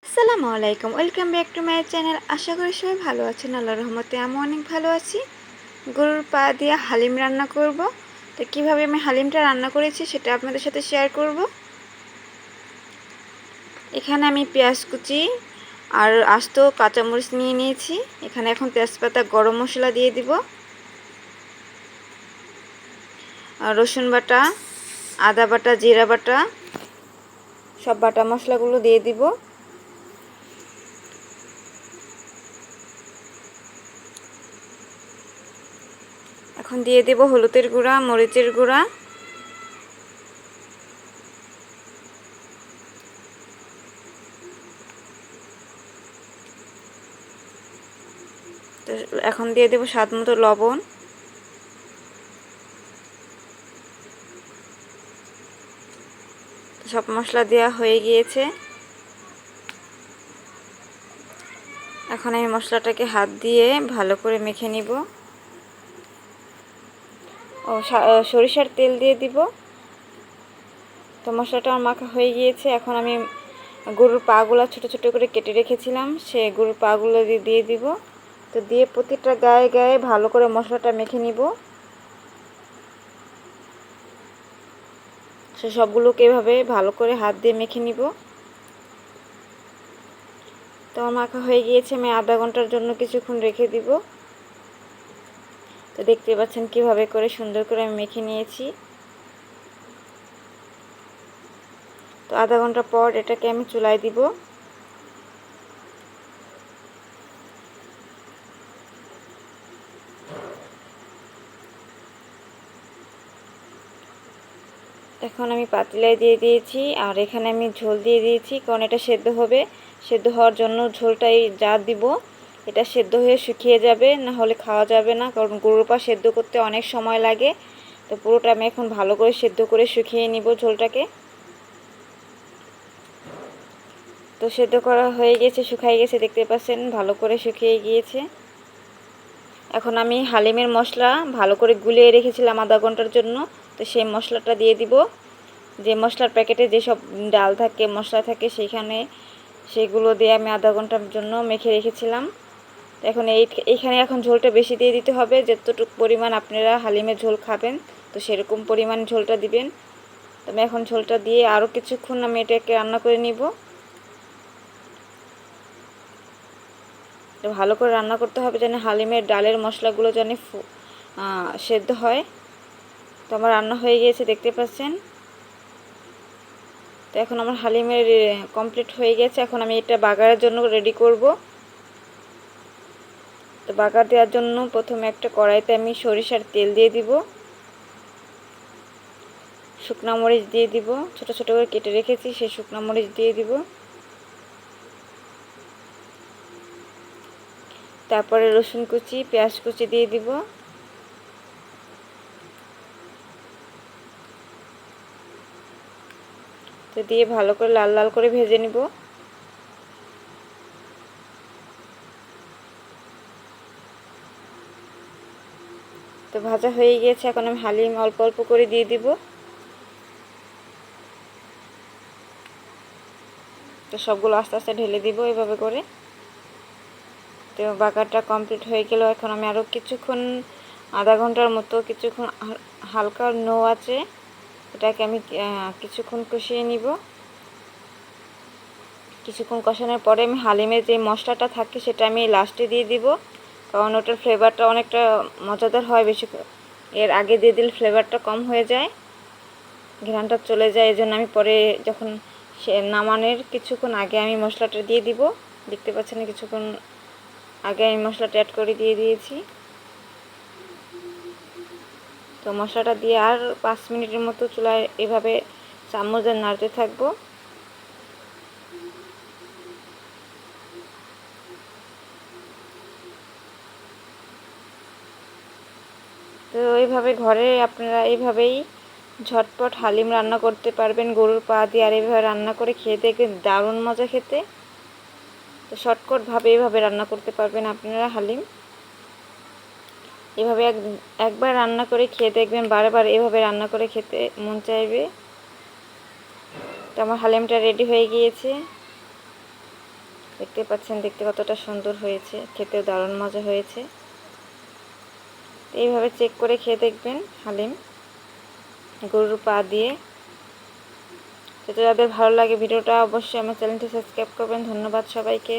আসসালামু আলাইকুম, welcome back to my channel. আশা করি সবাই ভালো আছেন। আল্লাহর রহমতে আমি অনেক ভালো আছি। গরুর পা দিয়ে হালিম রান্না করব। তো কীভাবে আমি হালিমটা রান্না করেছি সেটা আপনাদের সাথে শেয়ার করব। এখানে আমি পেঁয়াজ কুচি আর আস্ত কাঁচামরিচ নিয়ে নিয়েছি। এখানে এখন তেজপাতা, গরম মশলা দিয়ে দিব, রসুন বাটা, আদা বাটা, জিরা বাটা, সব বাটা মশলাগুলো দিয়ে দিব। এখন দিয়ে দেব হলুদের গুঁড়া, মরিচের গুঁড়া, তো এখন দিয়ে দেব স্বাদ মতো লবণ। সব মশলা দেওয়া হয়ে গিয়েছে। এখন আমি মশলাটাকে হাত দিয়ে ভালো করে মেখে নিব। সরিষার তেল দিয়ে দিব। তো মশলাটা আমার মাখা হয়ে গিয়েছে। এখন আমি গরুর পাগুলো ছোট ছোট করে কেটে রেখেছিলাম, সে গরুর পাগুলো দিয়ে দিব। তো দিয়ে প্রতিটা গায়ে গায়ে ভালো করে মশলাটা মেখে নিব। সে সবগুলোকে এভাবে ভালো করে হাত দিয়ে মেখে নিব। তো আমার মাখা হয়ে গিয়েছে। আমি আধা ঘন্টার জন্য কিছুক্ষণ রেখে দিব। তো দেখতে পাচ্ছেন কিভাবে করে সুন্দর করে আমি মেখে নিয়েছি। তো আধা ঘন্টা পর এটাকে আমি চুলায় দিব। এখন আমি পাতিলায় দিয়ে দিয়েছি, আর এখানে আমি ঝোল দিয়ে দিয়েছি, কারণ এটা সেদ্ধ হবে। সেদ্ধ হওয়ার জন্য ঝোলটাই যা দিব, এটা সেদ্ধ হয়ে শুকিয়ে যাবে, না হলে খাওয়া যাবে না, কারণ গরুর পা সেদ্ধ করতে অনেক সময় লাগে। তো পুরোটা আমি এখন ভালো করে সেদ্ধ করে শুকিয়ে নিব ঝোলটাকে। তো সেদ্ধ করা হয়ে গেছে, শুকিয়ে গেছে, দেখতে পাচ্ছেন ভালো করে শুকিয়ে গিয়েছে। এখন আমি হালিমের মশলা ভালো করে গুলিয়ে রেখেছিলাম আধা ঘন্টার জন্য। তো সেই মশলাটা দিয়ে দিব। যে মশলার প্যাকেটে যেসব ডাল থাকে, মশলা থাকে, সেগুলো দিয়ে আমি আধা ঘন্টার জন্য মেখে রেখেছিলাম। এখন এইখানে এখন ঝোলটা বেশি দিয়ে দিতে হবে। যতটুকু পরিমাণ আপনারা হালিমের ঝোল খাবেন, তো সেরকম পরিমাণ ঝোলটা দিবেন। তো আমি এখন ঝোলটা দিয়ে আরও কিছুক্ষণ আমি এটাকে রান্না করে নিব। তো ভালো করে রান্না করতে হবে যেন হালিমের ডালের মশলাগুলো যেন সেদ্ধ হয়। তো আমার রান্না হয়ে গিয়েছে, দেখতে পাচ্ছেন। তো এখন আমার হালিমের কমপ্লিট হয়ে গেছে। এখন আমি এটা বাগারের জন্য রেডি করব। তো বাগার দেওয়ার জন্য প্রথমে একটা কড়াইতে আমি সরিষার তেল দিয়ে দিব, শুকনো মরিচ দিয়ে দিব, ছোট ছোট করে কেটে রেখেছি সেই শুকনো মরিচ দিয়ে দিব। তারপরে রসুন কুচি, পেঁয়াজ কুচি দিয়ে দিব। তো দিয়ে ভালো করে লাল লাল করে ভেজে নিব। তো ভাজা হয়ে গিয়েছে। এখন আমি হালিম অল্প অল্প করে দিয়ে দিব। তো সবগুলো আস্তে আস্তে ঢেলে দিব এভাবে করে। তো বাগারটা কমপ্লিট হয়ে গেল। এখন আমি আরও কিছুক্ষণ, আধা ঘন্টার মতো কিছুক্ষণ হালকা নো আছে এটাকে আমি কিছুক্ষণ কষিয়ে নিব। কিছুক্ষণ কষানোর পরে আমি হালিমের যে মশলাটা থাকে সেটা আমি লাস্টে দিয়ে দিব, কারণ ওটার ফ্লেভারটা অনেকটা মজাদার হয়। বেশি এর আগে দিয়ে দিলে ফ্লেভারটা কম হয়ে যায়, ঘ্রাণটা চলে যায়। এই জন্য আমি পরে যখন নামানোর কিছুক্ষণ আগে আমি মশলাটা দিয়ে দিব। দেখতে পাচ্ছেন কিছুক্ষণ আগে আমি মশলাটা অ্যাড করে দিয়ে দিয়েছি। তো মশলাটা দিয়ে আর 5 মিনিটের মতো চুলায় এভাবে চামচ দিয়ে নাড়তে থাকবো। তো এইভাবে ঘরে আপনারা এইভাবেই ঝটপট হালিম রান্না করতে পারবেন গরুর পা দিয়ে। আর এইভাবে রান্না করে খেয়ে দেখবেন দারুণ মজা খেতে। তো শর্টকাটভাবে এইভাবে রান্না করতে পারবেন আপনারা হালিম। এভাবে একবার রান্না করে খেয়ে দেখবেন বারবার এভাবে রান্না করে খেতে মন চাইবে। তো আমার হালিমটা রেডি হয়ে গিয়েছে। দেখতে পাচ্ছেন দেখতে কতটা সুন্দর হয়েছে, খেতেও দারুণ মজা হয়েছে। এইভাবে চেক করে খেয়ে দেখবেন হালিম গরুর পা দিয়ে। তো যাদের ভালো লাগে ভিডিওটা অবশ্যই আমার চ্যানেলটি সাবস্ক্রাইব করবেন। ধন্যবাদ সবাইকে।